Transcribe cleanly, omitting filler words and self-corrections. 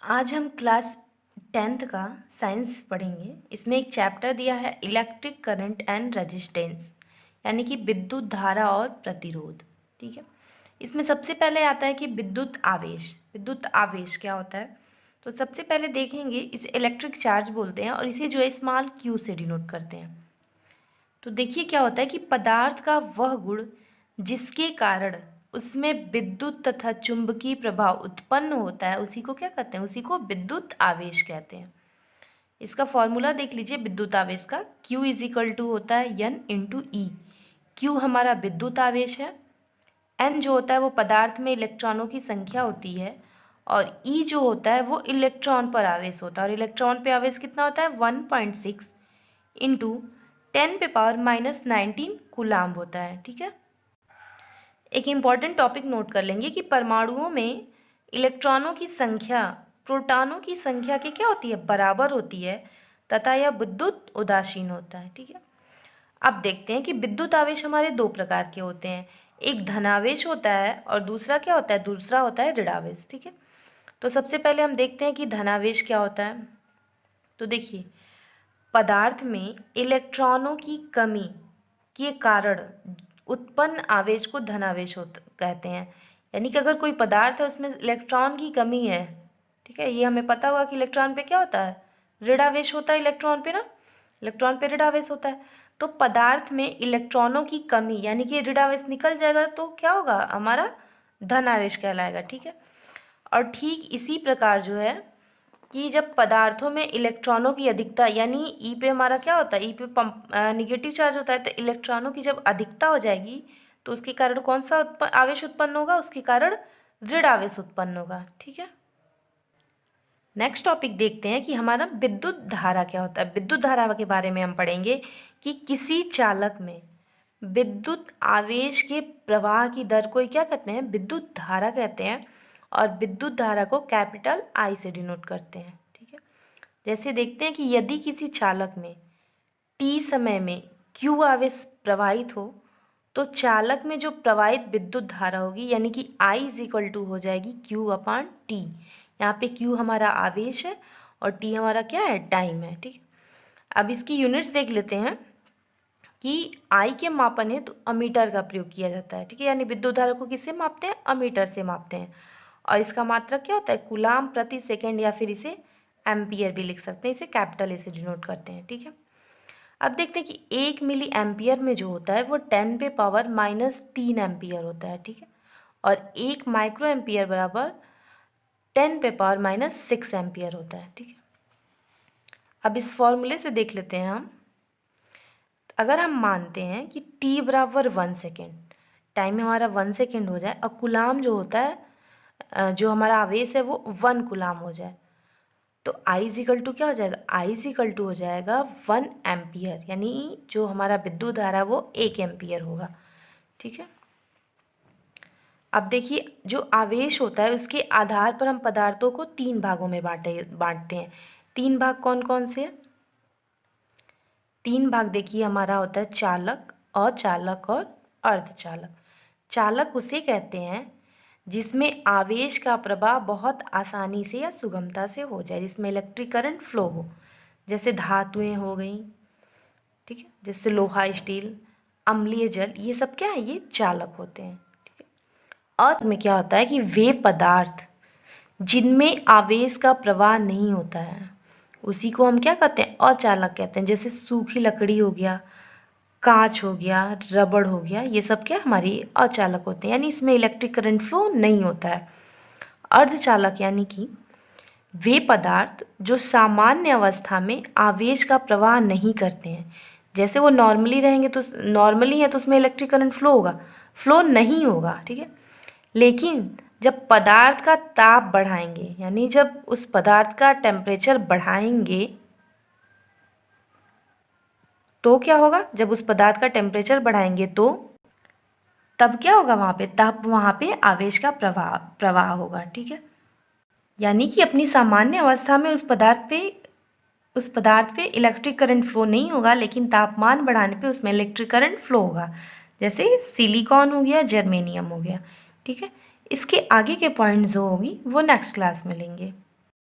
आज हम class 10th का साइंस पढ़ेंगे। इसमें एक चैप्टर दिया है इलेक्ट्रिक करंट एंड रेजिस्टेंस, यानी कि विद्युत धारा और प्रतिरोध। ठीक है, इसमें सबसे पहले आता है कि विद्युत आवेश। विद्युत आवेश क्या होता है, तो सबसे पहले देखेंगे इसे इलेक्ट्रिक चार्ज बोलते हैं और इसे जो है स्मॉल क्यू से डिनोट करते हैं। तो देखिए क्या होता है कि पदार्थ का वह गुण जिसके कारण उसमें विद्युत तथा चुंबकीय प्रभाव उत्पन्न होता है उसी को क्या कहते हैं, उसी को विद्युत आवेश कहते हैं। इसका फॉर्मूला देख लीजिए विद्युत आवेश का, Q इज इक्वल टू होता है N इंटू ई। क्यू हमारा विद्युत आवेश है, N जो होता है वो पदार्थ में इलेक्ट्रॉनों की संख्या होती है और E जो होता है वो इलेक्ट्रॉन पर आवेश होता है। और इलेक्ट्रॉन पे आवेश कितना होता है 1.6 इंटू 10⁻⁻19 कूलाम्ब होता है। ठीक है, एक इम्पॉर्टेंट टॉपिक नोट कर लेंगे कि परमाणुओं में इलेक्ट्रॉनों की संख्या प्रोटॉनों की संख्या की क्या होती है, बराबर होती है तथा यह विद्युत उदासीन होता है। ठीक है, अब देखते हैं कि विद्युत आवेश हमारे दो प्रकार के होते हैं, एक धनावेश होता है और दूसरा क्या होता है, दूसरा होता है ऋणावेश। ठीक है, तो सबसे पहले हम देखते हैं कि धनावेश क्या होता है। तो देखिए, पदार्थ में इलेक्ट्रॉनों की कमी के कारण उत्पन्न आवेश को धनावेश कहते हैं। यानी कि अगर कोई पदार्थ है उसमें इलेक्ट्रॉन की कमी है, ठीक है, ये हमें पता होगा कि इलेक्ट्रॉन पे क्या होता है, ऋणावेश होता है। इलेक्ट्रॉन पे ना, इलेक्ट्रॉन पे ऋणावेश होता है। तो पदार्थ में इलेक्ट्रॉनों की कमी यानी कि ऋणावेश निकल जाएगा तो क्या होगा, हमारा धनावेश कहलाएगा। ठीक है, और ठीक इसी प्रकार जो है कि जब पदार्थों में इलेक्ट्रॉनों की अधिकता यानी ई पे हमारा क्या होता है, ई पे निगेटिव चार्ज होता है, तो इलेक्ट्रॉनों की जब अधिकता हो जाएगी तो उसके कारण कौन सा आवेश उत्पन्न होगा, उसके कारण ऋण आवेश उत्पन्न होगा। ठीक है, नेक्स्ट टॉपिक देखते हैं कि हमारा विद्युत धारा क्या होता है। विद्युत धारा के बारे में हम पढ़ेंगे कि किसी चालक में विद्युत आवेश के प्रवाह की दर को क्या कहते हैं, विद्युत धारा कहते हैं और विद्युत धारा को कैपिटल आई से डिनोट करते हैं। ठीक है, जैसे देखते हैं कि यदि किसी चालक में टी समय में क्यू आवेश प्रवाहित हो तो चालक में जो प्रवाहित विद्युत धारा होगी यानी कि आई इज इक्वल टू हो जाएगी क्यू अपॉन टी। यहाँ पे क्यू हमारा आवेश है और टी हमारा क्या है, टाइम है। ठीक है, अब इसकी यूनिट्स देख लेते हैं कि आई के मापन हेतु अमीटर का प्रयोग किया जाता है। ठीक है, यानी विद्युत धारा को किससे मापते हैं, अमीटर से मापते हैं। और इसका मात्रक क्या होता है, कूलाम्ब प्रति सेकेंड, या फिर इसे एम्पियर भी लिख सकते हैं, इसे कैपिटल ए से डिनोट करते हैं। ठीक है, अब देखते हैं कि 1 मिली एम्पियर में जो होता है वो 10⁻³ एम्पियर होता है। ठीक है, और 1 माइक्रो एम्पियर बराबर 10⁻⁻6 एम्पियर होता है। ठीक है, अब इस फॉर्मूले से देख लेते हैं हम। अगर हम मानते हैं कि t बराबर 1 सेकेंड, टाइम हमारा 1 सेकेंड हो जाए और कूलाम जो होता है जो हमारा आवेश है वो 1 कूलाम हो जाए, तो आई इज इक्वल टू क्या हो जाएगा, आई इज इक्वल टू हो जाएगा 1 एम्पियर, यानी जो हमारा विद्युत धारा है वो 1 एम्पियर होगा। ठीक है, अब देखिए जो आवेश होता है उसके आधार पर हम पदार्थों को 3 भागों में बांटते हैं। 3 भाग कौन कौन से हैं, 3 भाग देखिए हमारा होता है चालक, अचालक और अर्धचालक। चालक उसे कहते हैं जिसमें आवेश का प्रवाह बहुत आसानी से या सुगमता से हो जाए, जिसमें इलेक्ट्रिक करंट फ्लो हो, जैसे धातुएं हो गई, ठीक है, जैसे लोहा, स्टील, अम्लीय जल, ये सब क्या है, ये चालक होते हैं। ठीक है, अर्थ में क्या होता है कि वे पदार्थ जिनमें आवेश का प्रवाह नहीं होता है उसी को हम क्या कहते हैं, अचालक कहते हैं। जैसे सूखी लकड़ी हो गया, कांच हो गया, रबड़ हो गया, ये सब क्या हमारी अचालक होते हैं, यानी इसमें इलेक्ट्रिक करंट फ्लो नहीं होता है। अर्धचालक यानी कि वे पदार्थ जो सामान्य अवस्था में आवेश का प्रवाह नहीं करते हैं, जैसे वो नॉर्मली रहेंगे तो नॉर्मली है तो उसमें इलेक्ट्रिक करंट फ्लो होगा, फ्लो नहीं होगा। ठीक है, लेकिन जब पदार्थ का ताप बढ़ाएंगे यानी जब उस पदार्थ का टेम्परेचर बढ़ाएंगे तो क्या होगा, जब उस पदार्थ का टेम्परेचर बढ़ाएंगे तो तब क्या होगा, वहाँ पे तब वहाँ पे आवेश का प्रवाह होगा। ठीक है, यानी कि अपनी सामान्य अवस्था में उस पदार्थ पे इलेक्ट्रिक करंट फ्लो नहीं होगा, लेकिन तापमान बढ़ाने पे उसमें इलेक्ट्रिक करंट फ्लो होगा, जैसे सिलिकॉन हो गया, जर्मेनियम हो गया। ठीक है, इसके आगे के पॉइंट्स जो होगी वो नेक्स्ट क्लास में लेंगे।